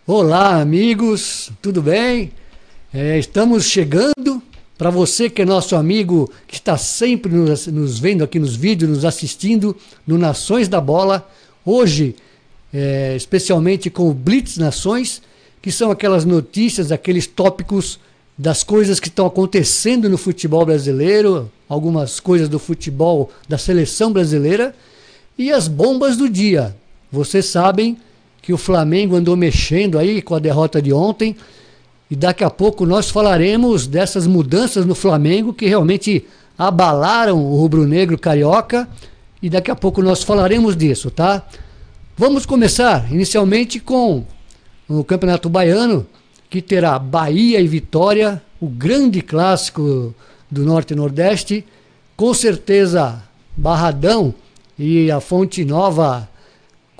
Olá, amigos, tudo bem? Estamos chegando. Para você que é nosso amigo, que está sempre nos vendo aqui nos vídeos, nos assistindo no Nações da Bola. Hoje, especialmente com o Blitz Nações, que são aquelas notícias, aqueles tópicos das coisas que estão acontecendo no futebol brasileiro, algumas coisas do futebol da seleção brasileira e as bombas do dia. Vocês sabem que o Flamengo andou mexendo aí com a derrota de ontem e daqui a pouco nós falaremos dessas mudanças no Flamengo que realmente abalaram o rubro-negro carioca e daqui a pouco nós falaremos disso, tá? Vamos começar inicialmente com o Campeonato Baiano, que terá Bahia e Vitória, o grande clássico do Norte e Nordeste, com certeza Barradão e a Fonte Nova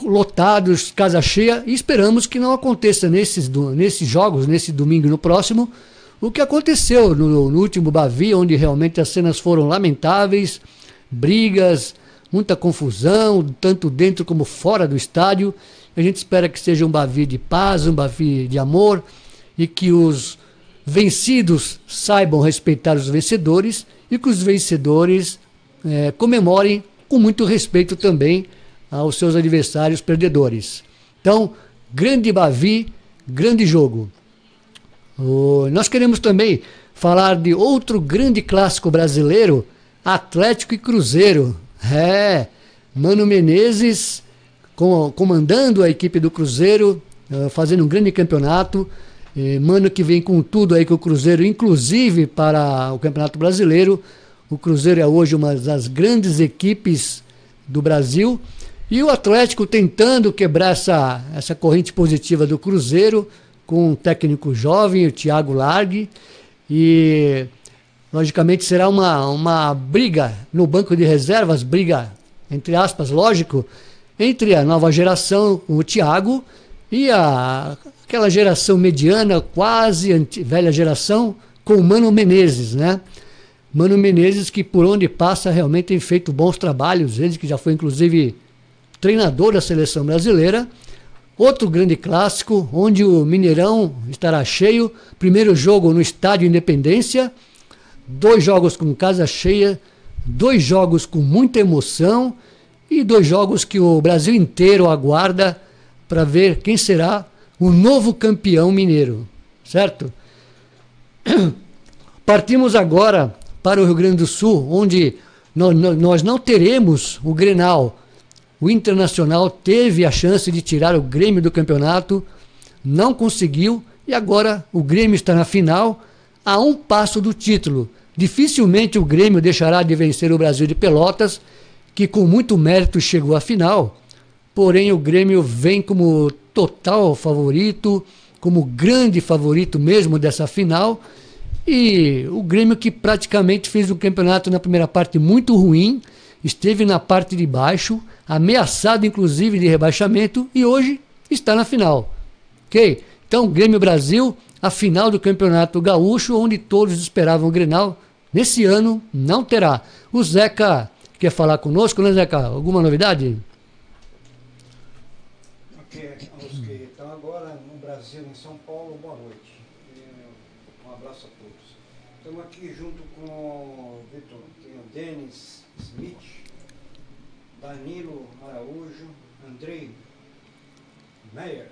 lotados, casa cheia, e esperamos que não aconteça nesses jogos, nesse domingo e no próximo, o que aconteceu no último Bavi, onde realmente as cenas foram lamentáveis, brigas, muita confusão, tanto dentro como fora do estádio. A gente espera que seja um Bavi de paz, um Bavi de amor, e que os vencidos saibam respeitar os vencedores, e que os vencedores comemorem com muito respeito também aos seus adversários perdedores. Então, grande Bavi, grande jogo. Nós queremos também falar de outro grande clássico brasileiro, Atlético e Cruzeiro. Mano Menezes comandando a equipe do Cruzeiro, fazendo um grande campeonato. Mano que vem com tudo aí com o Cruzeiro, inclusive para o Campeonato Brasileiro. O Cruzeiro é hoje uma das grandes equipes do Brasil. E o Atlético tentando quebrar essa corrente positiva do Cruzeiro, com um técnico jovem, o Thiago Largue. E, logicamente, será uma briga no banco de reservas, briga, entre aspas, lógico, entre a nova geração, o Thiago, e aquela geração mediana, quase velha geração, com o Mano Menezes, né? Mano Menezes, que por onde passa realmente tem feito bons trabalhos, ele que já foi, inclusive, treinador da seleção brasileira. Outro grande clássico, onde o Mineirão estará cheio. Primeiro jogo no Estádio Independência, 2 jogos com casa cheia, 2 jogos com muita emoção e 2 jogos que o Brasil inteiro aguarda para ver quem será o novo campeão mineiro, certo? Partimos agora para o Rio Grande do Sul, onde nós não teremos o Grenal. O Internacional teve a chance de tirar o Grêmio do campeonato, não conseguiu, e agora o Grêmio está na final, a um passo do título. Dificilmente o Grêmio deixará de vencer o Brasil de Pelotas, que com muito mérito chegou à final, porém o Grêmio vem como total favorito, como grande favorito mesmo dessa final, e o Grêmio que praticamente fez um campeonato na primeira parte muito ruim, esteve na parte de baixo, ameaçado inclusive de rebaixamento, e hoje está na final. Ok? Então, Grêmio Brasil, a final do Campeonato Gaúcho, onde todos esperavam o Grenal, nesse ano não terá. O Zeca quer falar conosco, né, Zeca? Alguma novidade? Ok, aos que estão agora no Brasil, em São Paulo, boa noite. Um abraço a todos. Estamos aqui junto com o Vitor, tem o Denis Smith, Danilo Araújo, Andrei Meyer.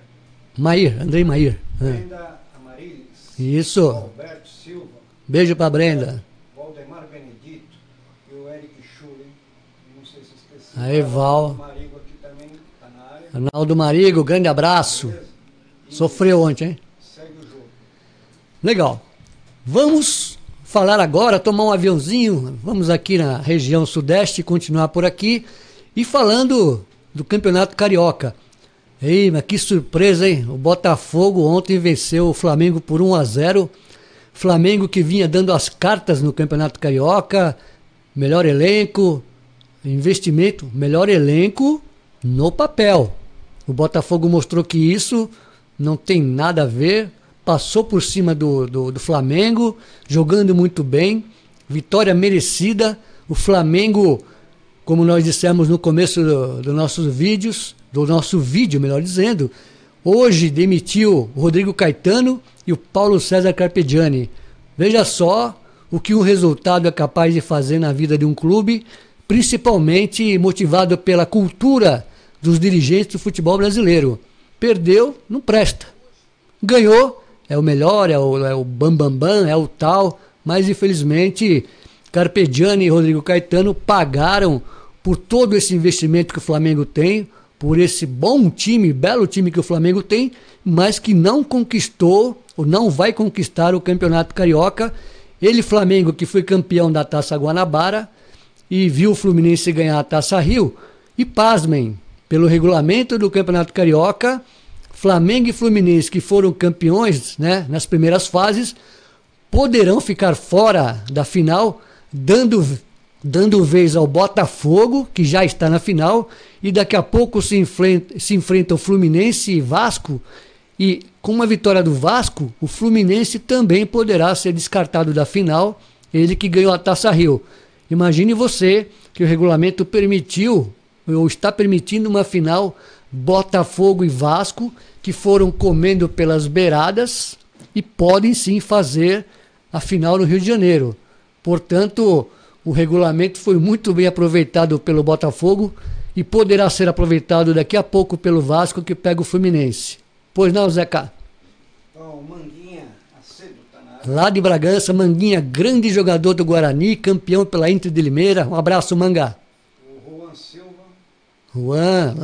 Andrei Mair. Brenda Amarilis. Isso. Alberto Silva. Beijo pra Brenda. Valdemar Benedito e o Eric Schuller. Não sei se esqueci. Aí, Val. O Marigo aqui também está na área. Arnaldo Marigo, grande abraço. Sofreu ontem, hein? Segue o jogo. Legal. Vamos falar agora, tomar um aviãozinho. Vamos aqui na região sudeste, continuar por aqui. E falando do Campeonato Carioca. Ei, mas que surpresa, hein? O Botafogo ontem venceu o Flamengo por 1-0. Flamengo que vinha dando as cartas no Campeonato Carioca. Melhor elenco, investimento, melhor elenco no papel. O Botafogo mostrou que isso não tem nada a ver. Passou por cima do Flamengo, jogando muito bem. Vitória merecida. O Flamengo, como nós dissemos no começo dos nossos vídeos, do nosso vídeo, melhor dizendo, Hoje demitiu o Rodrigo Caetano e o Paulo César Carpegiani. Veja só o que um resultado é capaz de fazer na vida de um clube, principalmente motivado pela cultura dos dirigentes do futebol brasileiro. Perdeu, não presta. Ganhou, é o melhor, é o bambambam, é o tal, mas infelizmente Carpegiani e Rodrigo Caetano pagaram por todo esse investimento que o Flamengo tem, por esse bom time, belo time que o Flamengo tem, mas que não conquistou ou não vai conquistar o Campeonato Carioca. Ele, Flamengo, que foi campeão da Taça Guanabara e viu o Fluminense ganhar a Taça Rio. E pasmem, pelo regulamento do Campeonato Carioca, Flamengo e Fluminense, que foram campeões, né, nas primeiras fases, poderão ficar fora da final, dando vez ao Botafogo, que já está na final, e daqui a pouco se enfrentam Fluminense e Vasco, e com uma vitória do Vasco, o Fluminense também poderá ser descartado da final, ele que ganhou a Taça Rio. Imagine você que o regulamento permitiu, ou está permitindo uma final Botafogo e Vasco, que foram comendo pelas beiradas e podem sim fazer a final no Rio de Janeiro. Portanto, o regulamento foi muito bem aproveitado pelo Botafogo e poderá ser aproveitado daqui a pouco pelo Vasco, que pega o Fluminense. Pois não, Zeca? Então, Manguinha Acedo tá na área. Lá de Bragança, Manguinha, grande jogador do Guarani, campeão pela Inter de Limeira. Um abraço, Manga. O Juan Silva. Juan,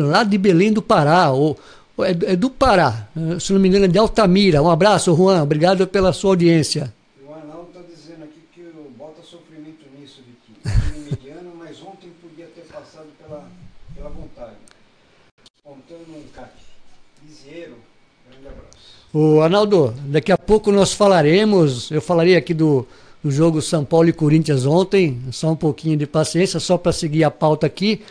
lá de Belém do Pará. É do Pará, se não me engano é de Altamira. Um abraço, Juan, obrigado pela sua audiência. O Arnaldo está dizendo aqui que bota sofrimento nisso de time mediano, mas ontem podia ter passado pela vontade. Contando um encate. Lisieiro, grande abraço. Ô, Arnaldo, daqui a pouco nós falaremos, eu falarei aqui do jogo São Paulo e Corinthians ontem, só um pouquinho de paciência, só para seguir a pauta aqui,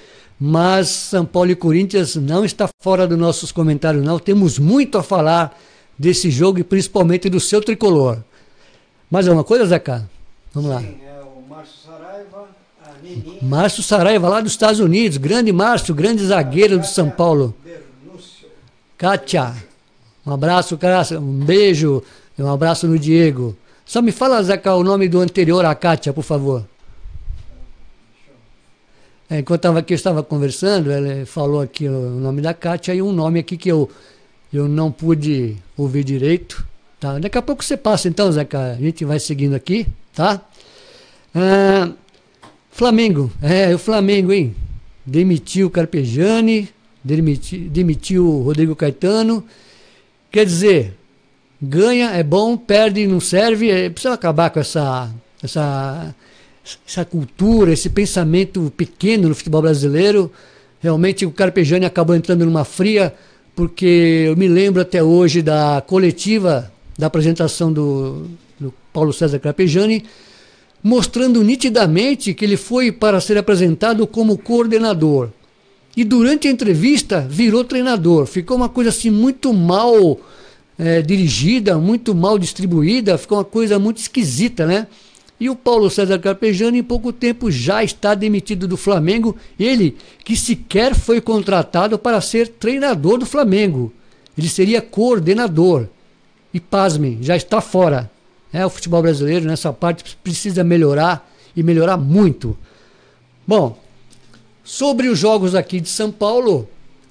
mas São Paulo e Corinthians não está fora dos nossos comentários não, temos muito a falar desse jogo e principalmente do seu tricolor. Mais alguma coisa, Zeca? Vamos lá. Sim, é o Márcio Saraiva, a Neninha. Márcio Saraiva, lá dos Estados Unidos, grande Márcio, grande zagueiro do São Paulo. Bernúcio. Kátia, um abraço, Cátia, um beijo, um abraço no Diego. Só me fala, Zeca, o nome do anterior a Kátia, por favor. Enquanto eu estava conversando, ela falou aqui o nome da Kátia e um nome aqui que eu não pude ouvir direito. Tá? Daqui a pouco você passa então, Zeca, a gente vai seguindo aqui, tá? Flamengo, o Flamengo, hein? Demitiu o Carpegiani, demitiu o Rodrigo Caetano. Quer dizer, ganha, é bom, perde, não serve. Precisa acabar com essa cultura, esse pensamento pequeno no futebol brasileiro. Realmente o Carpegiani acabou entrando numa fria, porque eu me lembro até hoje da coletiva, da apresentação do Paulo César Carpegiani, mostrando nitidamente que ele foi para ser apresentado como coordenador. E durante a entrevista virou treinador. Ficou uma coisa assim muito mal dirigida, muito mal distribuída, ficou uma coisa muito esquisita, né? E o Paulo César Carpegiani, em pouco tempo, já está demitido do Flamengo. Ele, que sequer foi contratado para ser treinador do Flamengo. Ele seria coordenador. E pasmem, já está fora. O futebol brasileiro, nessa parte, precisa melhorar e melhorar muito. Bom, sobre os jogos aqui de São Paulo,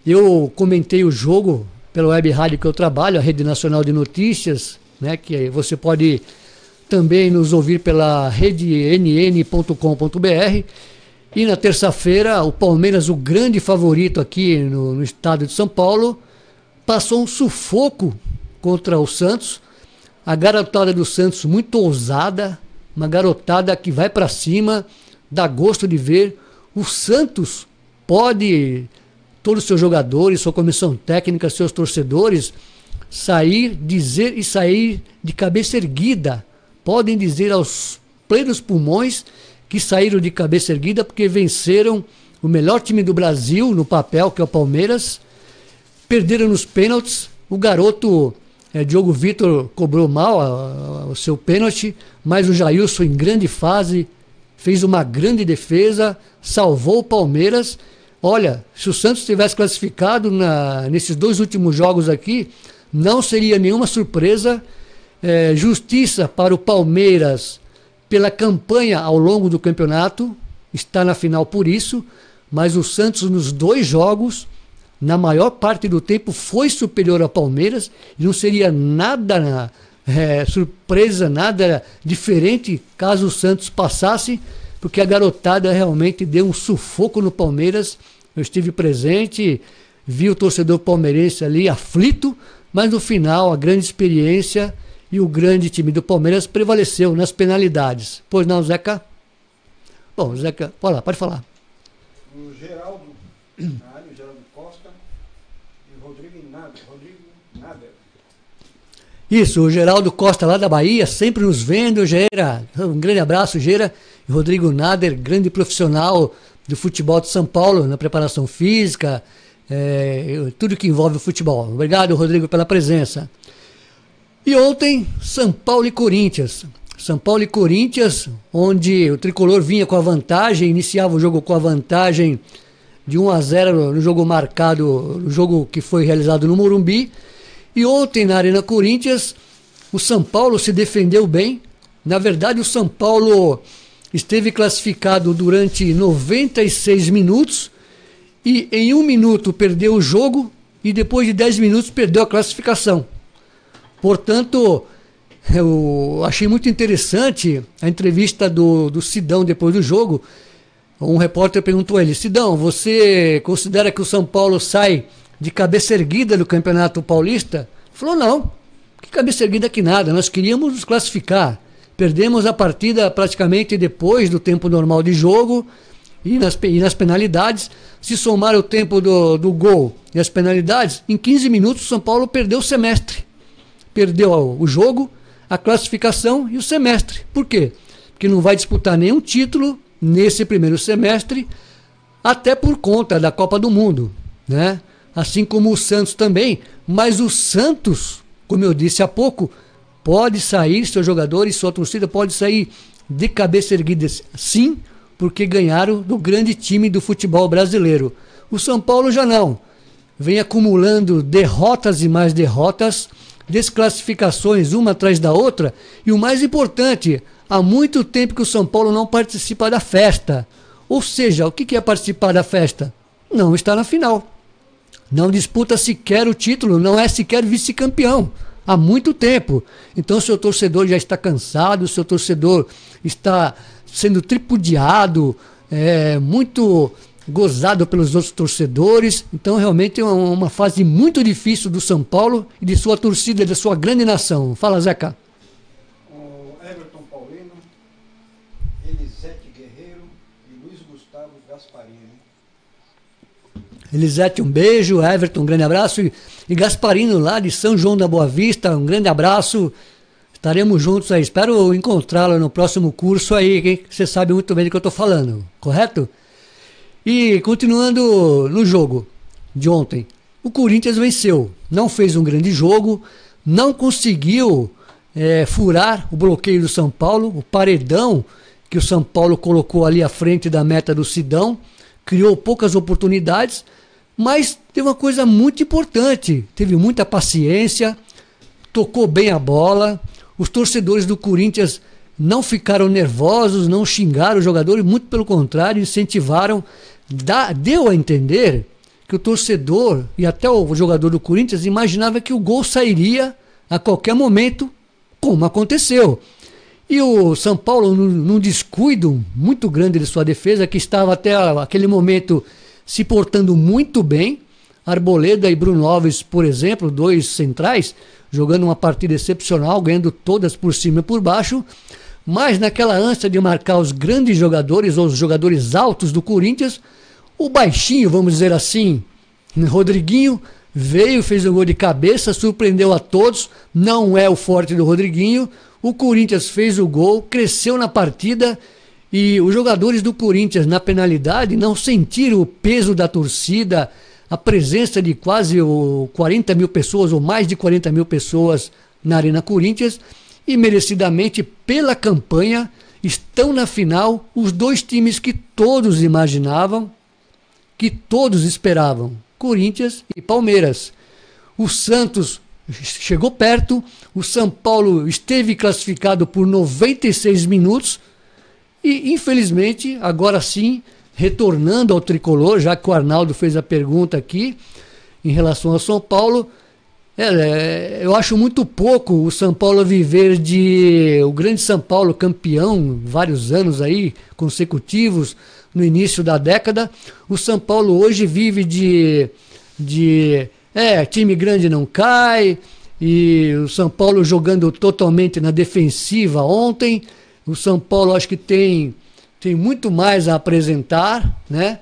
eu comentei o jogo pela web rádio que eu trabalho, a Rede Nacional de Notícias, né, que você pode também nos ouvir pela redenn.com.br. E na terça-feira, o Palmeiras, o grande favorito aqui no estado de São Paulo, passou um sufoco contra o Santos. A garotada do Santos muito ousada, uma garotada que vai para cima, dá gosto de ver. O Santos pode, todos os seus jogadores, sua comissão técnica, seus torcedores, sair de cabeça erguida. Podem dizer aos plenos pulmões que saíram de cabeça erguida porque venceram o melhor time do Brasil no papel, que é o Palmeiras. Perderam nos pênaltis. O garoto Diogo Vitor cobrou mal o seu pênalti, mas o Jailson, em grande fase, fez uma grande defesa, salvou o Palmeiras, Olha, se o Santos tivesse classificado nesses 2 últimos jogos aqui, não seria nenhuma surpresa. Justiça para o Palmeiras pela campanha ao longo do campeonato, está na final por isso, mas o Santos nos 2 jogos, na maior parte do tempo, foi superior ao Palmeiras, e não seria nada surpresa, nada diferente caso o Santos passasse, porque a garotada realmente deu um sufoco no Palmeiras. Eu estive presente, vi o torcedor palmeirense ali aflito, mas no final a grande experiência e o grande time do Palmeiras prevaleceu nas penalidades. Pois não, Zeca? Bom, Zeca, pode falar. O Geraldo Costa e o Rodrigo Nader. Isso, o Geraldo Costa lá da Bahia, sempre nos vendo, Gera. Um grande abraço, Gera. E Rodrigo Nader, grande profissional do futebol de São Paulo, na preparação física, tudo que envolve o futebol. Obrigado, Rodrigo, pela presença. E ontem, São Paulo e Corinthians. São Paulo e Corinthians, onde o tricolor vinha com a vantagem, iniciava o jogo com a vantagem de 1-0 no jogo marcado, no jogo que foi realizado no Morumbi. E ontem, na Arena Corinthians, o São Paulo se defendeu bem. Na verdade, o São Paulo esteve classificado durante 96 minutos e em 1 minuto perdeu o jogo e depois de 10 minutos perdeu a classificação. Portanto, eu achei muito interessante a entrevista do Sidão depois do jogo. Um repórter perguntou a ele: Sidão, você considera que o São Paulo sai de cabeça erguida do Campeonato Paulista? Ele falou: não, que cabeça erguida que nada, nós queríamos nos classificar. Perdemos a partida praticamente depois do tempo normal de jogo e nas penalidades. Se somar o tempo do gol e as penalidades, em 15 minutos o São Paulo perdeu o semestre. Perdeu o jogo, a classificação e o semestre. Por quê? Porque não vai disputar nenhum título nesse primeiro semestre, até por conta da Copa do Mundo, né? Assim como o Santos também. Mas o Santos, como eu disse há pouco, pode sair, seus jogadores, sua torcida pode sair de cabeça erguida, sim, porque ganharam do grande time do futebol brasileiro. O São Paulo já não. Vem acumulando derrotas e mais derrotas, desclassificações uma atrás da outra, e o mais importante, há muito tempo que o São Paulo não participa da festa. Ou seja, o que é participar da festa? Não está na final. Não disputa sequer o título, não é sequer vice-campeão. Há muito tempo. Então o seu torcedor já está cansado, o seu torcedor está sendo tripudiado, muito gozado pelos outros torcedores. Então realmente é uma fase muito difícil do São Paulo e de sua torcida, da sua grande nação. Fala, Zeca. O Everton Paulino, Elisete Guerreiro e Luiz Gustavo Gasparini. Elisete, um beijo. Everton, um grande abraço. E Gasparino lá de São João da Boa Vista, um grande abraço. Estaremos juntos aí. Espero encontrá-lo no próximo curso aí, que você sabe muito bem do que eu estou falando, correto? E continuando no jogo de ontem, o Corinthians venceu. Não fez um grande jogo, não conseguiu furar o bloqueio do São Paulo, o paredão que o São Paulo colocou ali à frente da meta do Sidão, criou poucas oportunidades, mas teve uma coisa muito importante, teve muita paciência, tocou bem a bola. Os torcedores do Corinthians não ficaram nervosos, não xingaram os jogadores, muito pelo contrário, incentivaram. Deu a entender que o torcedor e até o jogador do Corinthians imaginava que o gol sairia a qualquer momento, como aconteceu. E o São Paulo, num descuido muito grande de sua defesa, que estava até aquele momento se portando muito bem, Arboleda e Bruno Alves, por exemplo, 2 centrais, jogando uma partida excepcional, ganhando todas por cima e por baixo, mas naquela ânsia de marcar os grandes jogadores, ou os jogadores altos do Corinthians, o baixinho, vamos dizer assim, Rodriguinho, veio, fez um gol de cabeça, surpreendeu a todos, não é o forte do Rodriguinho. O Corinthians fez o gol, cresceu na partida e os jogadores do Corinthians na penalidade não sentiram o peso da torcida, a presença de quase 40 mil pessoas ou mais de 40 mil pessoas na Arena Corinthians e merecidamente pela campanha estão na final os 2 times que todos imaginavam que todos esperavam: Corinthians e Palmeiras. O Santos chegou perto, o São Paulo esteve classificado por 96 minutos e, infelizmente, agora sim, retornando ao tricolor, já que o Arnaldo fez a pergunta aqui em relação ao São Paulo, eu acho muito pouco o São Paulo viver o grande São Paulo campeão, vários anos aí consecutivos no início da década. O São Paulo hoje vive time grande não cai, e o São Paulo jogando totalmente na defensiva ontem. O São Paulo acho que tem muito mais a apresentar, né?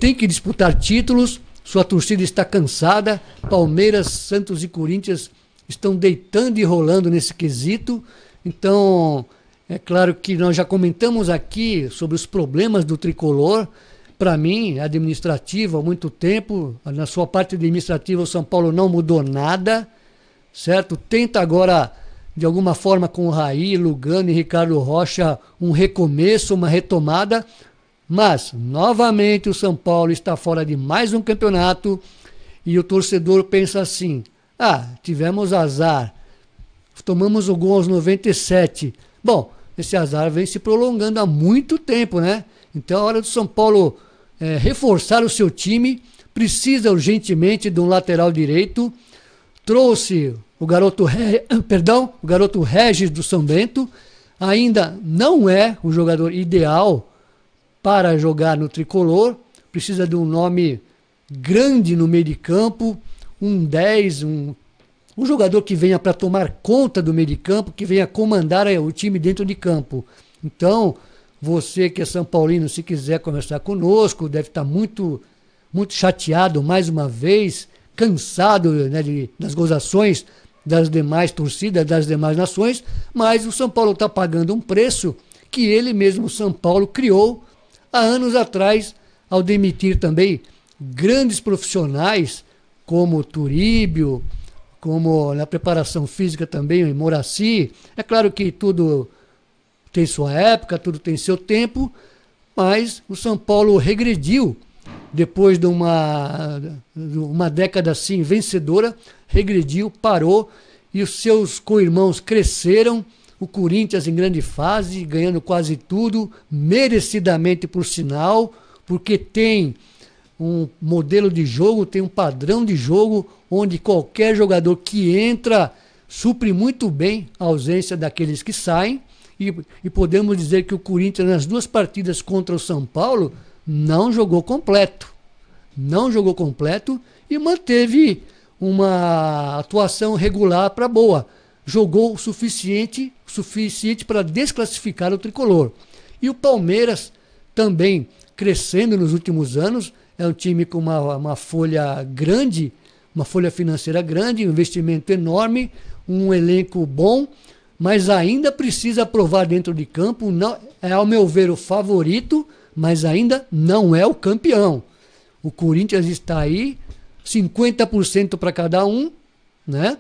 Tem que disputar títulos, sua torcida está cansada. Palmeiras, Santos e Corinthians estão deitando e rolando nesse quesito. Então, é claro que nós já comentamos aqui sobre os problemas do tricolor. Para mim, administrativo há muito tempo. Na sua parte administrativa, o São Paulo não mudou nada, certo? Tenta agora, de alguma forma, com o Raí, Lugano e Ricardo Rocha, um recomeço, uma retomada. Mas, novamente, o São Paulo está fora de mais um campeonato e o torcedor pensa assim: tivemos azar, tomamos o gol aos 97. Bom, esse azar vem se prolongando há muito tempo, né? Então é hora do São Paulo reforçar o seu time, precisa urgentemente de um lateral direito. Trouxe o garoto Regis do São Bento, ainda não é o jogador ideal para jogar no tricolor, precisa de um nome grande no meio de campo, um 10, um jogador que venha para tomar conta do meio de campo, que venha comandar o time dentro de campo. Então, você que é São Paulino, se quiser conversar conosco, deve estar muito, muito chateado mais uma vez, cansado, né, das gozações das demais torcidas, das demais nações, mas o São Paulo está pagando um preço que ele mesmo, São Paulo, criou há anos atrás, ao demitir também grandes profissionais como Turíbio, como na preparação física também o Moraci. É claro que tudo tem sua época, tudo tem seu tempo, mas o São Paulo regrediu depois de uma década assim vencedora, regrediu, parou, e os seus co-irmãos cresceram. O Corinthians em grande fase, ganhando quase tudo, merecidamente por sinal, porque tem um modelo de jogo, tem um padrão de jogo, onde qualquer jogador que entra supre muito bem a ausência daqueles que saem, e podemos dizer que o Corinthians, nas duas partidas contra o São Paulo, não jogou completo e manteve uma atuação regular para boa. Jogou o suficiente para desclassificar o tricolor. E o Palmeiras também crescendo nos últimos anos, é um time com uma folha grande, uma folha financeira grande, um investimento enorme, um elenco bom, mas ainda precisa provar dentro de campo. Não, é, ao meu ver, o favorito, mas ainda não é o campeão. O Corinthians está aí, 50% para cada um, né?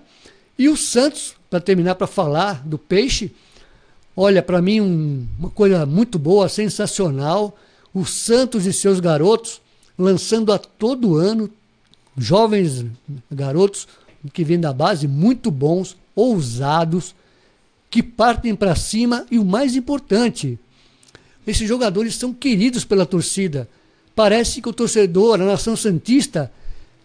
E o Santos, para terminar, para falar do Peixe, olha, para mim uma coisa muito boa, sensacional, o Santos e seus garotos lançando a todo ano jovens garotos que vêm da base, muito bons, ousados, que partem para cima, e o mais importante, esses jogadores são queridos pela torcida. Parece que o torcedor, a nação santista,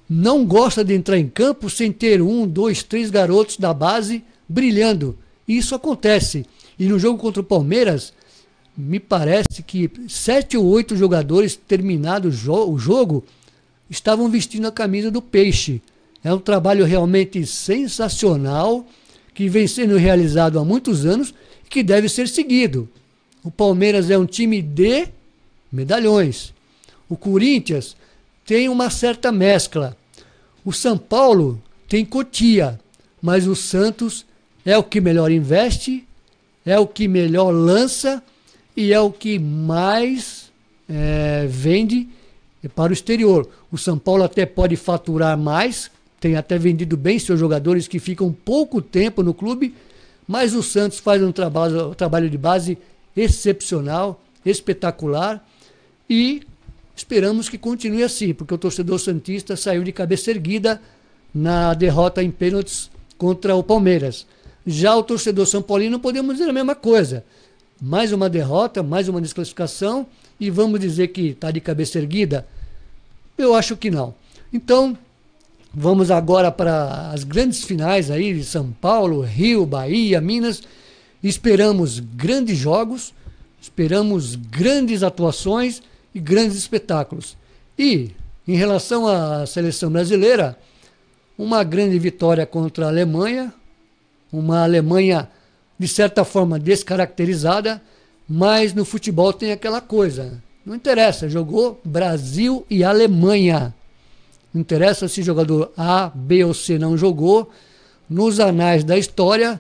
não gosta de entrar em campo sem ter 1, 2, 3 garotos da base brilhando. E isso acontece. E no jogo contra o Palmeiras, me parece que 7 ou 8 jogadores, terminado o jogo, estavam vestindo a camisa do Peixe. É um trabalho realmente sensacional, que vem sendo realizado há muitos anos e que deve ser seguido. O Palmeiras é um time de medalhões. O Corinthians tem uma certa mescla. O São Paulo tem Cotia, mas o Santos é o que melhor investe, é o que melhor lança e é o que mais vende para o exterior. O São Paulo até pode faturar mais, tem até vendido bem seus jogadores que ficam pouco tempo no clube, mas o Santos faz um trabalho de base excepcional, espetacular, e esperamos que continue assim, porque o torcedor santista saiu de cabeça erguida na derrota em pênaltis contra o Palmeiras. Já o torcedor são paulino, podemos dizer a mesma coisa. Mais uma derrota, mais uma desclassificação, e vamos dizer que está de cabeça erguida? Eu acho que não. Então, vamos agora para as grandes finais aí de São Paulo, Rio, Bahia, Minas. Esperamos grandes jogos, esperamos grandes atuações e grandes espetáculos. E, em relação à seleção brasileira, uma grande vitória contra a Alemanha, uma Alemanha, de certa forma, descaracterizada, mas no futebol tem aquela coisa. Não interessa, jogou Brasil e Alemanha. Não interessa se jogador A, B ou C não jogou. Nos anais da história,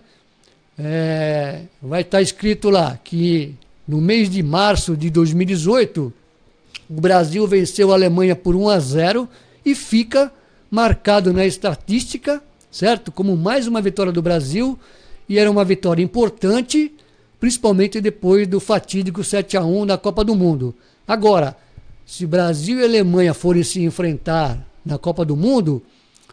vai estar escrito lá que no mês de março de 2018, o Brasil venceu a Alemanha por 1-0 e fica marcado na estatística, certo? Como mais uma vitória do Brasil, e era uma vitória importante, principalmente depois do fatídico 7-1 da Copa do Mundo. Agora, se Brasil e Alemanha forem se enfrentar na Copa do Mundo,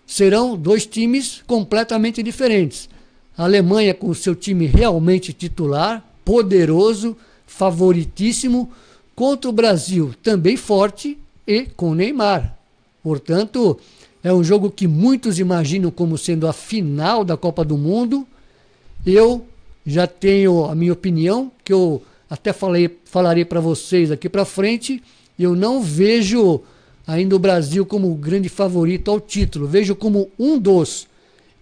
serão dois times completamente diferentes. A Alemanha com o seu time realmente titular, poderoso, favoritíssimo, contra o Brasil também forte e com Neymar. Portanto, é um jogo que muitos imaginam como sendo a final da Copa do Mundo. Eu já tenho a minha opinião, que eu até falarei para vocês aqui para frente. Eu não vejo ainda o Brasil como o grande favorito ao título. Vejo como um dos.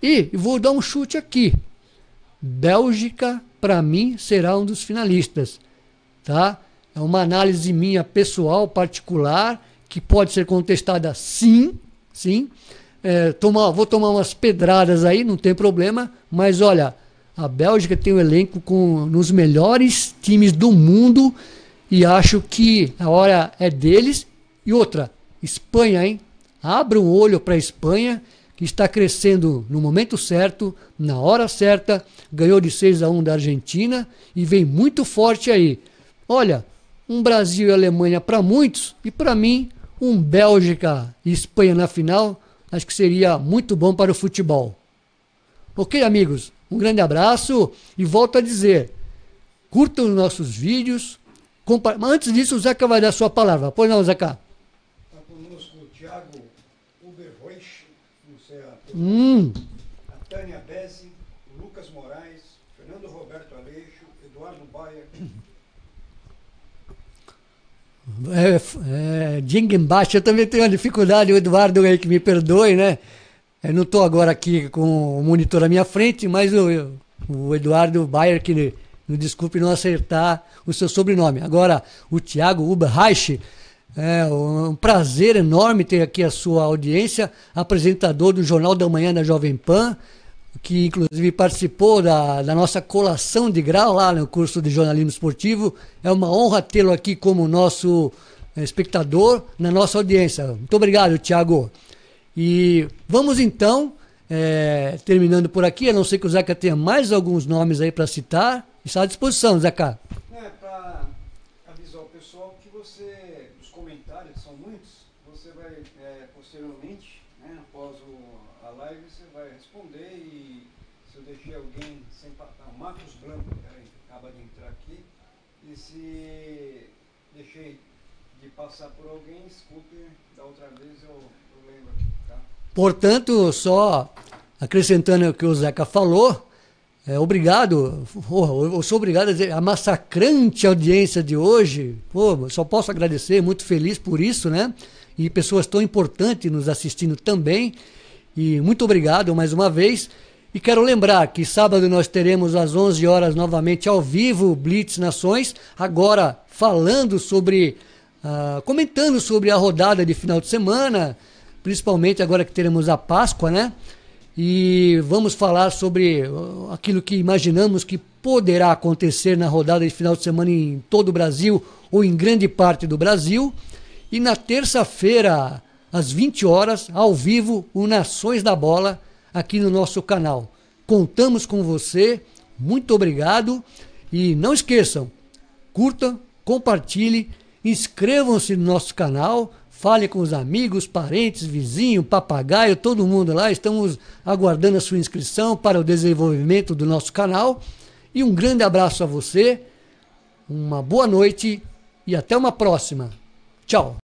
E vou dar um chute aqui. Bélgica, para mim, será um dos finalistas. Tá? É uma análise minha pessoal, particular, que pode ser contestada sim. Vou tomar umas pedradas aí, não tem problema. Mas olha, a Bélgica tem um elenco nos melhores times do mundo e acho que a hora é deles. E outra, Espanha, hein? Abra um olho para a Espanha, que está crescendo no momento certo, na hora certa, ganhou de 6-1 da Argentina e vem muito forte aí. Olha, um Brasil e Alemanha para muitos e para mim um Bélgica e Espanha na final, acho que seria muito bom para o futebol. Ok, amigos? Um grande abraço e volto a dizer, curtam os nossos vídeos. Mas antes disso, o Zeca vai dar a sua palavra. Pois não, Zeca? Está conosco o Thiago Uberreich, não sei a Tânia Bezzi, o Lucas Moraes, Fernando Roberto Aleixo, Eduardo Baia. Dingenbach, eu também tenho uma dificuldade, o Eduardo aí que me perdoe, né? Eu não estou agora aqui com o monitor à minha frente, mas o Eduardo Bayer, que me desculpe não acertar o seu sobrenome. Agora, o Thiago Uberreich, é um prazer enorme ter aqui a sua audiência, apresentador do Jornal da Manhã da Jovem Pan, que inclusive participou da nossa colação de grau lá no curso de jornalismo esportivo. É uma honra tê-lo aqui como nosso espectador na nossa audiência. Muito obrigado, Thiago. E vamos então, terminando por aqui, a não ser que o Zeca tenha mais alguns nomes aí para citar. Está à disposição, Zeca. Para avisar o pessoal que os comentários são muitos, você vai posteriormente, após a live, você vai responder. E se eu deixei alguém sem patar, o Marcos Blanco, acaba de entrar aqui, e se deixei de passar por alguém, desculpe, da outra vez eu lembro aqui. Portanto, só acrescentando o que o Zeca falou, obrigado, eu sou obrigado a dizer, a massacrante audiência de hoje, só posso agradecer, muito feliz por isso, né? E pessoas tão importantes nos assistindo também, e muito obrigado mais uma vez. E quero lembrar que sábado nós teremos às 11 horas novamente ao vivo Blitz Nações, agora falando sobre, comentando sobre a rodada de final de semana, principalmente agora que teremos a Páscoa, né? E vamos falar sobre aquilo que imaginamos que poderá acontecer na rodada de final de semana em todo o Brasil ou em grande parte do Brasil. E na terça-feira, às 20 horas, ao vivo, o Nações da Bola, aqui no nosso canal. Contamos com você, muito obrigado. E não esqueçam, curtam, compartilhem Inscrevam-se no nosso canal, fale com os amigos, parentes, vizinhos, papagaio, todo mundo lá. Estamos aguardando a sua inscrição para o desenvolvimento do nosso canal. E um grande abraço a você, uma boa noite e até uma próxima. Tchau!